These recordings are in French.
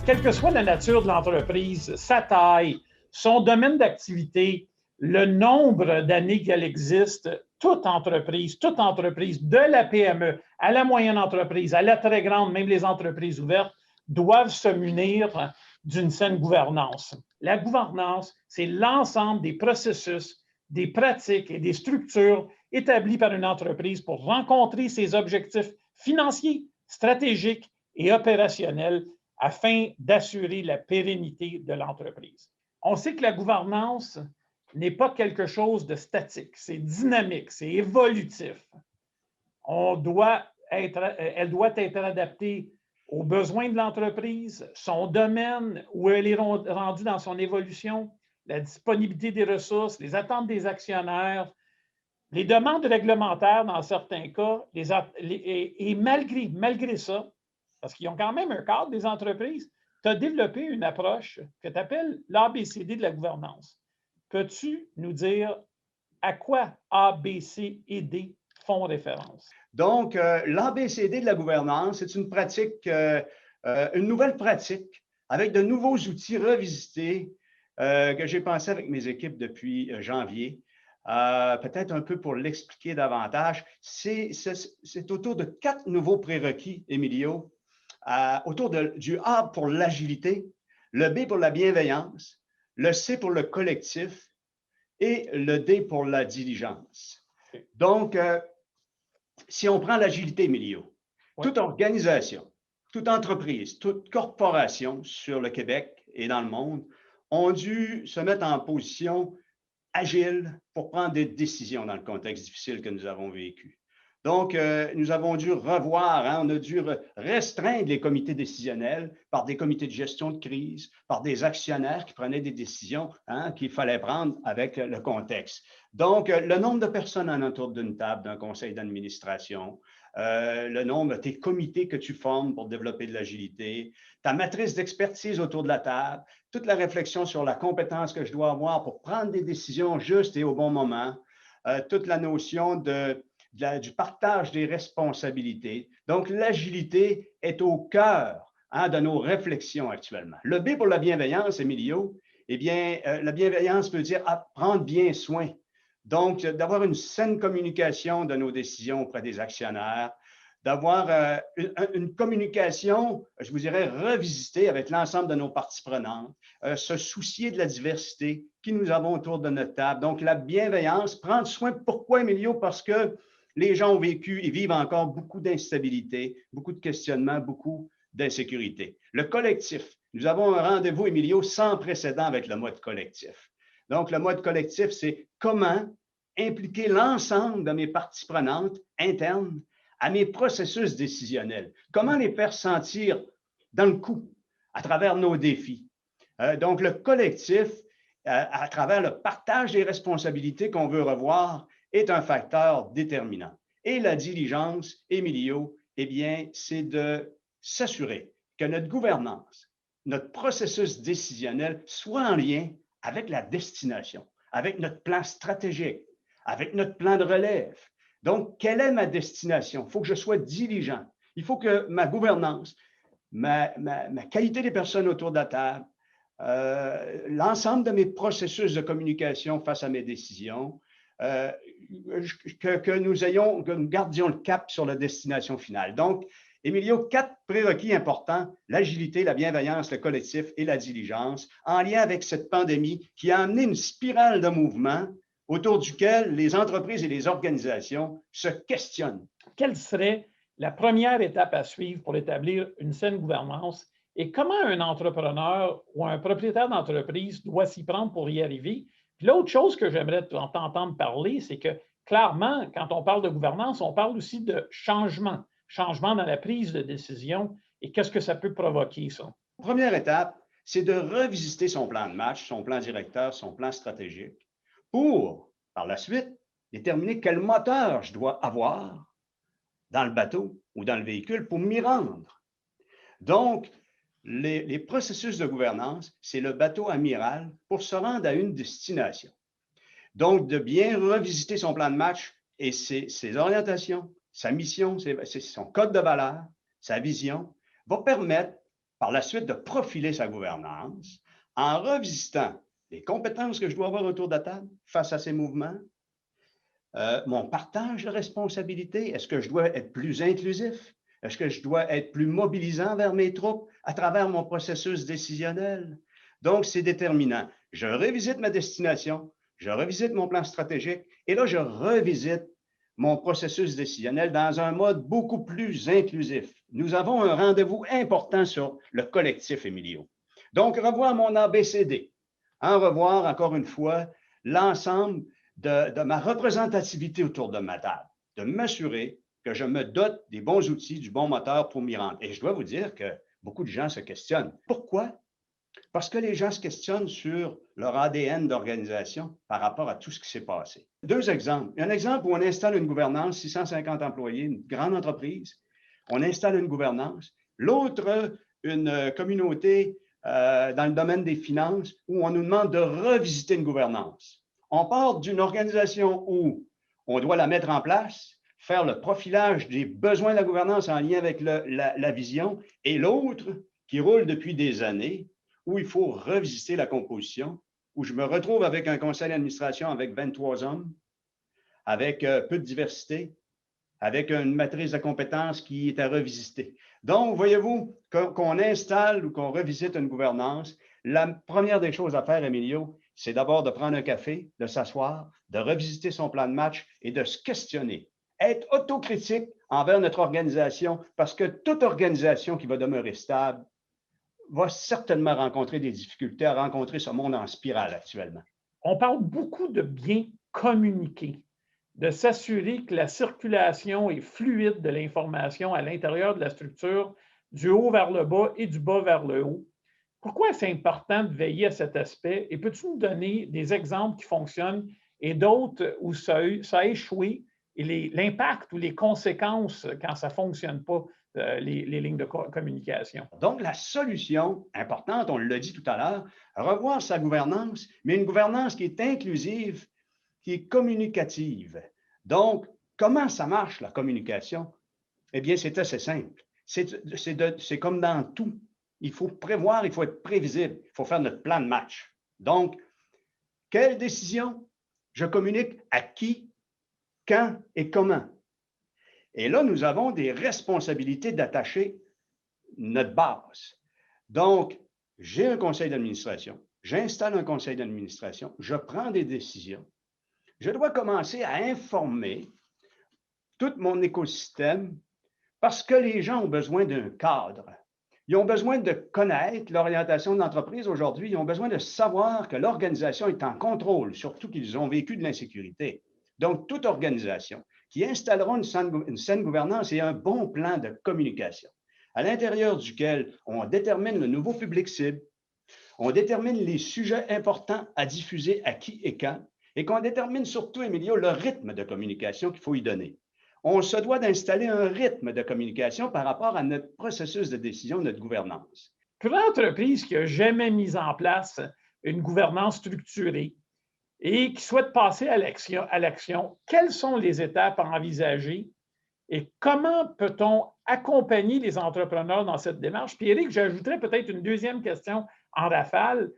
quelle que soit la nature de l'entreprise, sa taille, son domaine d'activité, le nombre d'années qu'elle existe, toute entreprise, de la PME à la moyenne entreprise, à la très grande, même les entreprises ouvertes, doivent se munir d'une saine gouvernance. La gouvernance, c'est l'ensemble des processus, des pratiques et des structures établies par une entreprise pour rencontrer ses objectifs financiers, stratégiques et opérationnels afin d'assurer la pérennité de l'entreprise. On sait que la gouvernance n'est pas quelque chose de statique, c'est dynamique, c'est évolutif. Elle doit être adaptée aux besoins de l'entreprise, son domaine, où elle est rendue dans son évolution, la disponibilité des ressources, les attentes des actionnaires, les demandes réglementaires dans certains cas, et malgré ça, parce qu'ils ont quand même un cadre des entreprises, tu as développé une approche que tu appelles l'ABCD de la gouvernance. Peux-tu nous dire à quoi A, B, C et D font référence? Donc, l'ABCD de la gouvernance, c'est une pratique, une nouvelle pratique avec de nouveaux outils revisités que j'ai pensé avec mes équipes depuis janvier. Peut-être un peu pour l'expliquer davantage, c'est autour de 4 nouveaux prérequis, Emilio, autour du A pour l'agilité, le B pour la bienveillance, le C pour le collectif et le D pour la diligence. Donc, si on prend l'agilité, Emilio, toute organisation, toute entreprise, toute corporation sur le Québec et dans le monde ont dû se mettre en position agile pour prendre des décisions dans le contexte difficile que nous avons vécu. Donc, nous avons dû revoir, on a dû restreindre les comités décisionnels par des comités de gestion de crise, par des actionnaires qui prenaient des décisions qu'il fallait prendre avec le contexte. Donc, le nombre de personnes en autour d'une table d'un conseil d'administration, le nombre de tes comités que tu formes pour développer de l'agilité, ta matrice d'expertise autour de la table, toute la réflexion sur la compétence que je dois avoir pour prendre des décisions justes et au bon moment, toute la notion du partage des responsabilités. Donc, l'agilité est au cœur de nos réflexions actuellement. Le B pour la bienveillance, Emilio, eh bien, la bienveillance veut dire prendre bien soin. Donc, d'avoir une saine communication de nos décisions auprès des actionnaires, d'avoir une communication, je vous dirais, revisitée avec l'ensemble de nos parties prenantes, se soucier de la diversité que nous avons autour de notre table. Donc, la bienveillance, prendre soin. Pourquoi, Emilio? Parce que les gens ont vécu et vivent encore beaucoup d'instabilité, beaucoup de questionnements, beaucoup d'insécurité. Le collectif. Nous avons un rendez-vous, Emilio, sans précédent avec le mode collectif. Donc, le mode collectif, c'est comment impliquer l'ensemble de mes parties prenantes internes à mes processus décisionnels. Comment les faire sentir dans le coup à travers nos défis. Donc, le collectif, à travers le partage des responsabilités qu'on veut revoir, est un facteur déterminant. Et la diligence, Emilio, eh bien, c'est de s'assurer que notre gouvernance, notre processus décisionnel soit en lien avec la destination, avec notre plan stratégique, avec notre plan de relève. Donc, quelle est ma destination? Il faut que je sois diligent. Il faut que ma gouvernance, ma qualité des personnes autour de la table, l'ensemble de mes processus de communication face à mes décisions, que nous gardions le cap sur la destination finale. Donc, Emilio, 4 prérequis importants, l'agilité, la bienveillance, le collectif et la diligence, en lien avec cette pandémie qui a amené une spirale de mouvement autour duquel les entreprises et les organisations se questionnent. Quelle serait la première étape à suivre pour établir une saine gouvernance et comment un entrepreneur ou un propriétaire d'entreprise doit s'y prendre pour y arriver? Puis l'autre chose que j'aimerais t'entendre parler, c'est que clairement, quand on parle de gouvernance, on parle aussi de changement dans la prise de décision et qu'est-ce que ça peut provoquer, ça? Première étape, c'est de revisiter son plan de match, son plan directeur, son plan stratégique pour, par la suite, déterminer quel moteur je dois avoir dans le bateau ou dans le véhicule pour m'y rendre. Donc, les processus de gouvernance, c'est le bateau amiral pour se rendre à une destination. Donc, de bien revisiter son plan de match et ses orientations, sa mission, son code de valeur, sa vision, va permettre, par la suite de profiler sa gouvernance en revisitant les compétences que je dois avoir autour de la table face à ces mouvements, mon partage de responsabilités. Est-ce que je dois être plus inclusif? Est-ce que je dois être plus mobilisant vers mes troupes à travers mon processus décisionnel? Donc, c'est déterminant. Je revisite ma destination, je revisite mon plan stratégique et là, je revisite mon processus décisionnel dans un mode beaucoup plus inclusif. Nous avons un rendez-vous important sur le collectif, Emilio. Donc, revoir mon ABCD, revoir encore une fois l'ensemble de ma représentativité autour de ma table, de m'assurer que je me dote des bons outils, du bon moteur pour m'y rendre. Et je dois vous dire que beaucoup de gens se questionnent. Pourquoi? Parce que les gens se questionnent sur leur ADN d'organisation par rapport à tout ce qui s'est passé. Deux exemples. Un exemple où on installe une gouvernance, 650 employés, une grande entreprise, on installe une gouvernance. L'autre, une communauté dans le domaine des finances où on nous demande de revisiter une gouvernance. On part d'une organisation où on doit la mettre en place, faire le profilage des besoins de la gouvernance en lien avec la vision, et l'autre qui roule depuis des années, où il faut revisiter la composition, où je me retrouve avec un conseil d'administration avec 23 hommes, avec peu de diversité, avec une matrice de compétences qui est à revisiter. Donc, voyez-vous, qu'on installe ou qu'on revisite une gouvernance, la première des choses à faire, Emilio, c'est d'abord de prendre un café, de s'asseoir, de revisiter son plan de match et de se questionner. Être autocritique envers notre organisation, parce que toute organisation qui va demeurer stable va certainement rencontrer des difficultés à rencontrer ce monde en spirale actuellement. On parle beaucoup de bien communiquer, de s'assurer que la circulation est fluide de l'information à l'intérieur de la structure, du haut vers le bas et du bas vers le haut. Pourquoi c'est important de veiller à cet aspect? Et peux-tu nous donner des exemples qui fonctionnent et d'autres où ça a échoué et l'impact ou les conséquences quand ça ne fonctionne pas, les lignes de communication? Donc, la solution importante, on l'a dit tout à l'heure, revoir sa gouvernance, mais une gouvernance qui est inclusive, qui est communicative. Donc, comment ça marche, la communication? Eh bien, c'est assez simple. C'est comme dans tout. Il faut prévoir, il faut être prévisible, il faut faire notre plan de match. Donc, quelle décision je communique à qui, quand et comment? Et là, nous avons des responsabilités d'attacher notre base. Donc, j'ai un conseil d'administration, j'installe un conseil d'administration, je prends des décisions. Je dois commencer à informer tout mon écosystème parce que les gens ont besoin d'un cadre. Ils ont besoin de connaître l'orientation de l'entreprise aujourd'hui. Ils ont besoin de savoir que l'organisation est en contrôle, surtout qu'ils ont vécu de l'insécurité. Donc, toute organisation qui installera une saine gouvernance et un bon plan de communication, à l'intérieur duquel on détermine le nouveau public cible, on détermine les sujets importants à diffuser à qui et quand, et qu'on détermine surtout, Emilio, le rythme de communication qu'il faut y donner. On se doit d'installer un rythme de communication par rapport à notre processus de décision, notre gouvernance. Pour l'entreprise qui n'a jamais mis en place une gouvernance structurée et qui souhaite passer à l'action, quelles sont les étapes à envisager et comment peut-on accompagner les entrepreneurs dans cette démarche? Puis Éric, j'ajouterais peut-être une deuxième question en rafale.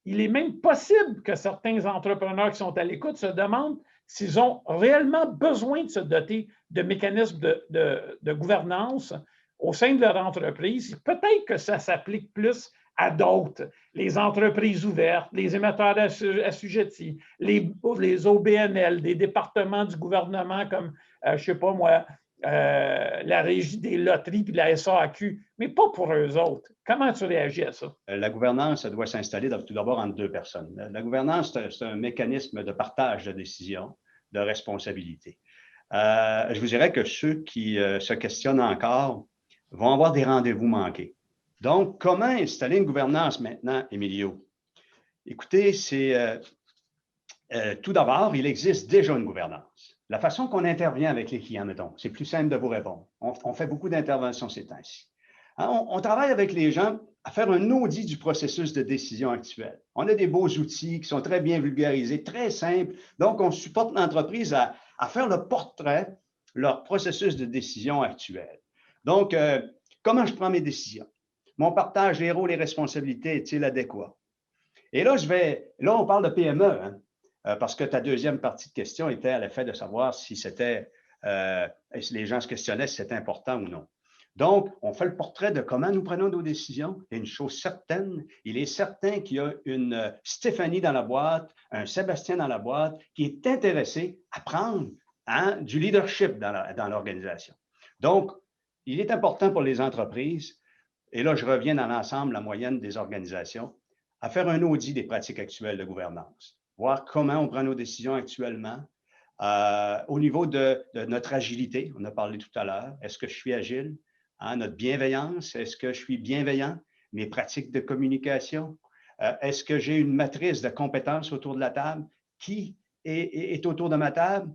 Il est même possible que certains entrepreneurs qui sont à l'écoute se demandent s'ils ont réellement besoin de se doter de mécanismes de gouvernance au sein de leur entreprise. Peut-être que ça s'applique plus à d'autres, les entreprises ouvertes, les émetteurs assujettis, les OBNL, des départements du gouvernement comme, je ne sais pas moi, la Régie des loteries puis la SAQ, mais pas pour eux autres. Comment tu réagis à ça? La gouvernance doit s'installer tout d'abord entre deux personnes. La gouvernance, c'est un mécanisme de partage de décision, de responsabilité. Je vous dirais que ceux qui se questionnent encore vont avoir des rendez-vous manqués. Donc, comment installer une gouvernance maintenant, Emilio? Écoutez, tout d'abord, il existe déjà une gouvernance. La façon qu'on intervient avec les clients, mettons, c'est plus simple de vous répondre. On fait beaucoup d'interventions ces temps-ci. On travaille avec les gens à faire un audit du processus de décision actuel. On a des beaux outils qui sont très bien vulgarisés, très simples. Donc, on supporte l'entreprise à faire le portrait, leur processus de décision actuel. Donc, comment je prends mes décisions? Mon partage des rôles et responsabilités est-il adéquat? Et là, on parle de PME, hein, parce que ta deuxième partie de question était à l'effet de savoir si si les gens se questionnaient si c'était important ou non. Donc, on fait le portrait de comment nous prenons nos décisions. Et une chose certaine, il est certain qu'il y a une Stéphanie dans la boîte, un Sébastien dans la boîte qui est intéressé à prendre du leadership dans l'organisation. Donc, il est important pour les entreprises, et là, je reviens dans l'ensemble, la moyenne des organisations, à faire un audit des pratiques actuelles de gouvernance, voir comment on prend nos décisions actuellement, au niveau de notre agilité, on a parlé tout à l'heure, est-ce que je suis agile? Notre bienveillance, est-ce que je suis bienveillant? Mes pratiques de communication, est-ce que j'ai une matrice de compétences autour de la table? Qui est autour de ma table?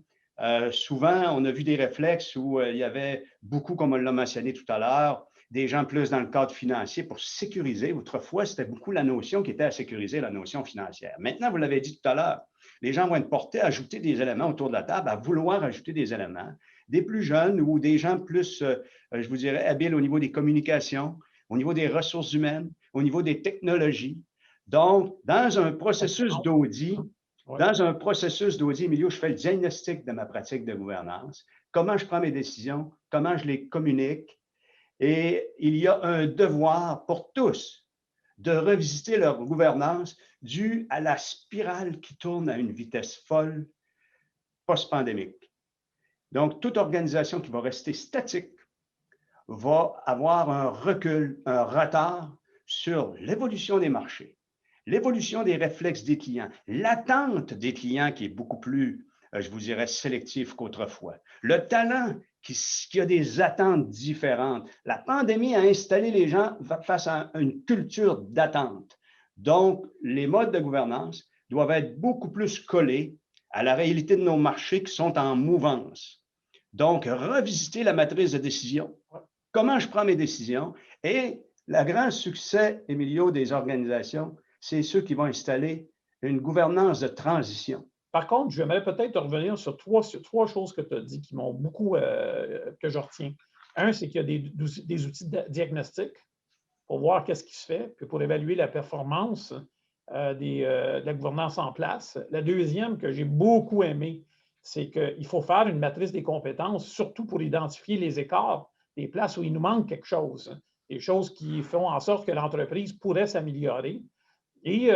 Souvent, on a vu des réflexes où il y avait beaucoup, comme on l'a mentionné tout à l'heure, des gens plus dans le cadre financier pour sécuriser. Autrefois, c'était beaucoup la notion qui était à sécuriser, la notion financière. Maintenant, vous l'avez dit tout à l'heure, les gens vont être portés à ajouter des éléments autour de la table, à vouloir ajouter des éléments, des plus jeunes ou des gens plus, je vous dirais, habiles au niveau des communications, au niveau des ressources humaines, au niveau des technologies. Donc, dans un processus d'audit, Emilio, je fais le diagnostic de ma pratique de gouvernance, comment je prends mes décisions, comment je les communique, et il y a un devoir pour tous de revisiter leur gouvernance due à la spirale qui tourne à une vitesse folle post-pandémique. Donc, toute organisation qui va rester statique va avoir un recul, un retard sur l'évolution des marchés, l'évolution des réflexes des clients, l'attente des clients qui est beaucoup plus, je vous dirais, sélective qu'autrefois, le talent qui a des attentes différentes. La pandémie a installé les gens face à une culture d'attente. Donc, les modes de gouvernance doivent être beaucoup plus collés à la réalité de nos marchés qui sont en mouvance. Donc, revisiter la matrice de décision. Comment je prends mes décisions? Et le grand succès, Emilio, des organisations, c'est ceux qui vont installer une gouvernance de transition. Par contre, j'aimerais peut-être revenir sur trois choses que tu as dit qui m'ont beaucoup, que je retiens. Un, c'est qu'il y a des outils de diagnostic pour voir qu'est-ce qui se fait, puis pour évaluer la performance de la gouvernance en place. La deuxième que j'ai beaucoup aimé, c'est qu'il faut faire une matrice des compétences, surtout pour identifier les écarts, les places où il nous manque quelque chose, des choses qui font en sorte que l'entreprise pourrait s'améliorer. Et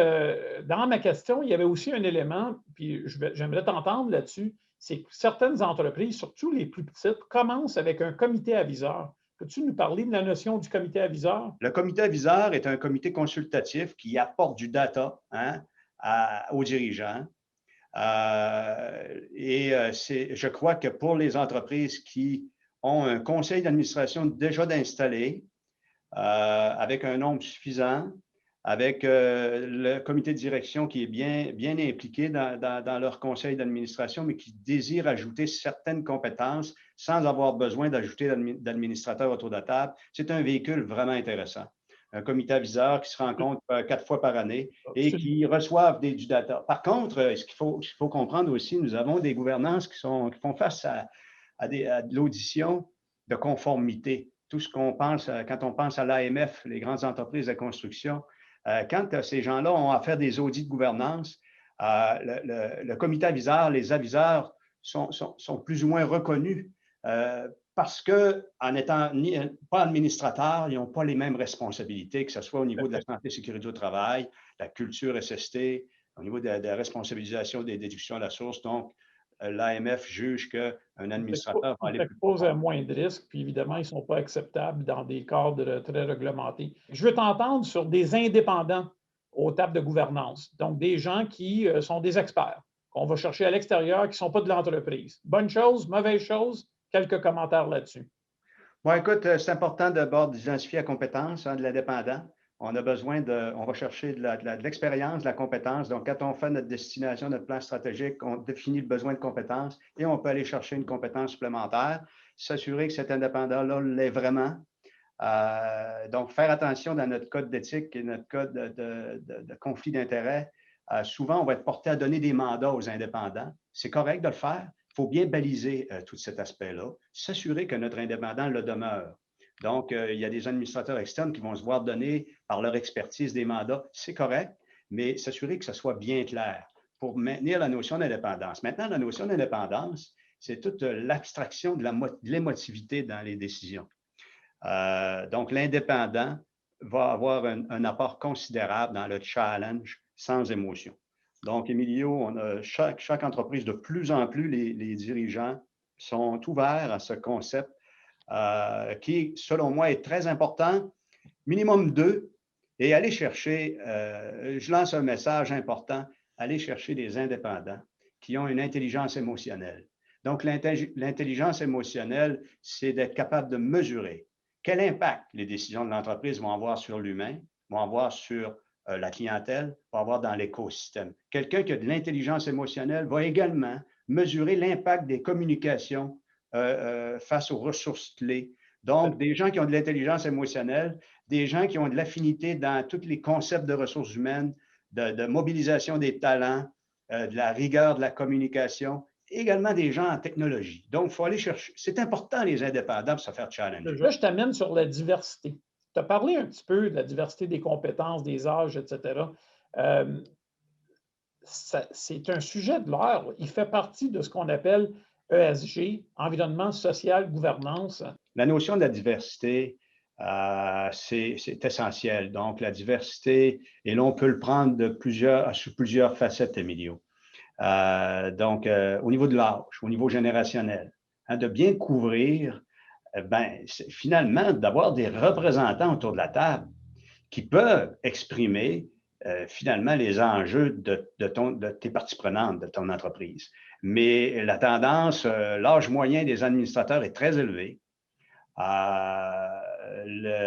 dans ma question, il y avait aussi un élément, puis j'aimerais t'entendre là-dessus, c'est que certaines entreprises, surtout les plus petites, commencent avec un comité aviseur. Peux-tu nous parler de la notion du comité aviseur? Le comité aviseur est un comité consultatif qui apporte du data aux dirigeants. Je crois que pour les entreprises qui ont un conseil d'administration déjà d'installer, avec un nombre suffisant, avec le comité de direction qui est bien impliqué dans leur conseil d'administration, mais qui désire ajouter certaines compétences sans avoir besoin d'ajouter d'administrateurs autour de la table. C'est un véhicule vraiment intéressant. Un comité aviseur qui se rencontre 4 fois par année et qui reçoivent du data. Par contre, ce qu'il faut comprendre aussi, nous avons des gouvernances qui font face à de l'audition de conformité. Tout ce qu'on pense, quand on pense à l'AMF, les grandes entreprises de construction, quand ces gens-là ont à faire des audits de gouvernance, le comité aviseur, les aviseurs sont plus ou moins reconnus parce qu'en n'étant pas administrateurs, ils n'ont pas les mêmes responsabilités, que ce soit au niveau de la santé et sécurité au travail, la culture SST, au niveau de la responsabilisation des déductions à la source. Donc, l'AMF juge qu'un administrateur va aller plus loin. Ça pose moins de risques, puis évidemment, ils ne sont pas acceptables dans des cadres très réglementés. Je veux t'entendre sur des indépendants aux tables de gouvernance, donc des gens qui sont des experts, qu'on va chercher à l'extérieur, qui ne sont pas de l'entreprise. Bonne chose, mauvaise chose, quelques commentaires là-dessus. Bon, écoute, c'est important d'abord d'identifier la compétence de l'indépendant. On a besoin on va chercher de l'expérience, de la compétence. Donc, quand on fait notre destination, notre plan stratégique, on définit le besoin de compétence et on peut aller chercher une compétence supplémentaire, s'assurer que cet indépendant-là l'est vraiment. Donc, faire attention dans notre code d'éthique et notre code de conflit d'intérêts. Souvent, on va être porté à donner des mandats aux indépendants. C'est correct de le faire. Il faut bien baliser tout cet aspect-là, s'assurer que notre indépendant le demeure. Donc, il y a des administrateurs externes qui vont se voir donner par leur expertise des mandats. C'est correct, mais s'assurer que ce soit bien clair pour maintenir la notion d'indépendance. Maintenant, la notion d'indépendance, c'est toute l'abstraction de l'émotivité dans les décisions. Donc, l'indépendant va avoir un apport considérable dans le challenge sans émotion. Donc, Emilio, chaque entreprise, de plus en plus, les dirigeants sont ouverts à ce concept qui, selon moi, est très important. Minimum 2, et aller chercher, je lance un message important, aller chercher des indépendants qui ont une intelligence émotionnelle. Donc, l'intelligence émotionnelle, c'est d'être capable de mesurer quel impact les décisions de l'entreprise vont avoir sur l'humain, vont avoir sur la clientèle, vont avoir dans l'écosystème. Quelqu'un qui a de l'intelligence émotionnelle va également mesurer l'impact des communications face aux ressources clés. Donc, des gens qui ont de l'intelligence émotionnelle, des gens qui ont de l'affinité dans tous les concepts de ressources humaines, de mobilisation des talents, de la rigueur de la communication, également des gens en technologie. Donc, il faut aller chercher. C'est important, les indépendants, pour se faire challenger. Là, je t'amène sur la diversité. Tu as parlé un petit peu de la diversité des compétences, des âges, etc. C'est un sujet de l'heure. Il fait partie de ce qu'on appelle ESG, environnement, social, gouvernance. La notion de la diversité, c'est essentiel. Donc, la diversité, et là, on peut le prendre sous plusieurs facettes, Emilio. Donc, au niveau de l'âge, au niveau générationnel, de bien couvrir, finalement, d'avoir des représentants autour de la table qui peuvent exprimer finalement les enjeux de tes parties prenantes, de ton entreprise. Mais la tendance, l'âge moyen des administrateurs est très élevé.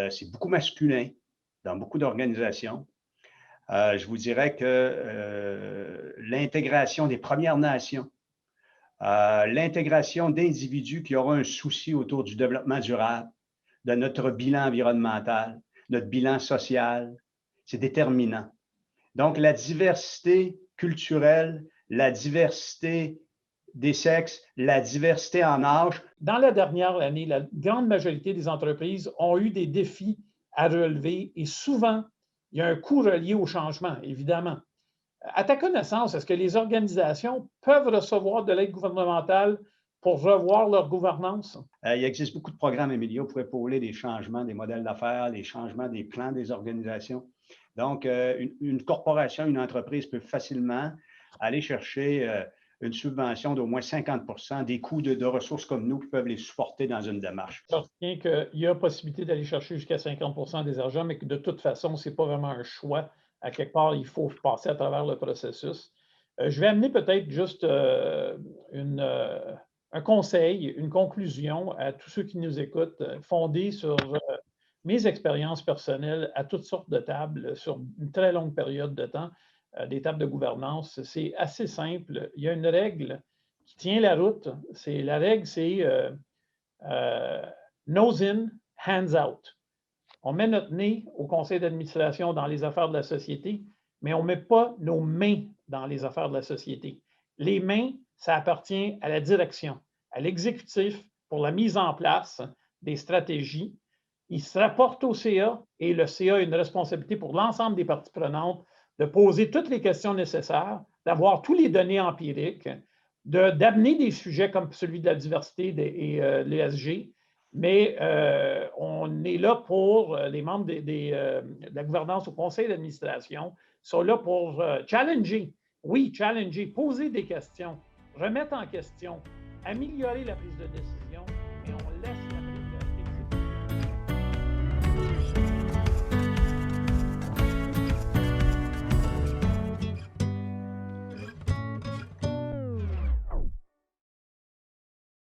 C'est beaucoup masculin dans beaucoup d'organisations. Je vous dirais que l'intégration des Premières Nations, l'intégration d'individus qui auront un souci autour du développement durable, de notre bilan environnemental, notre bilan social, c'est déterminant. Donc, la diversité culturelle, la diversité des sexes, la diversité en âge. Dans la dernière année, la grande majorité des entreprises ont eu des défis à relever et souvent, il y a un coût relié au changement, évidemment. À ta connaissance, est-ce que les organisations peuvent recevoir de l'aide gouvernementale pour revoir leur gouvernance? Il existe beaucoup de programmes, Emilio, pour épauler les changements des modèles d'affaires, les changements des plans des organisations. Donc, une corporation, une entreprise peut facilement aller chercher une subvention d'au moins 50% des coûts de ressources comme nous qui peuvent les supporter dans une démarche. Je retiens qu'il y a possibilité d'aller chercher jusqu'à 50% des argents, mais que de toute façon, ce n'est pas vraiment un choix. À quelque part, il faut passer à travers le processus. Je vais amener peut-être juste un conseil, une conclusion à tous ceux qui nous écoutent, fondée sur mes expériences personnelles à toutes sortes de tables sur une très longue période de temps, des tables de gouvernance. C'est assez simple. Il y a une règle qui tient la route. La règle, c'est nose in, hands out. On met notre nez au conseil d'administration dans les affaires de la société, mais on ne met pas nos mains dans les affaires de la société. Les mains, ça appartient à la direction, à l'exécutif pour la mise en place des stratégies. Il se rapporte au CA et le CA a une responsabilité pour l'ensemble des parties prenantes de poser toutes les questions nécessaires, d'avoir tous les données empiriques, d'amener des sujets comme celui de la diversité et l'ESG, mais on est là pour les membres de la gouvernance au conseil d'administration, sont là pour challenger, poser des questions, remettre en question, améliorer la prise de décision.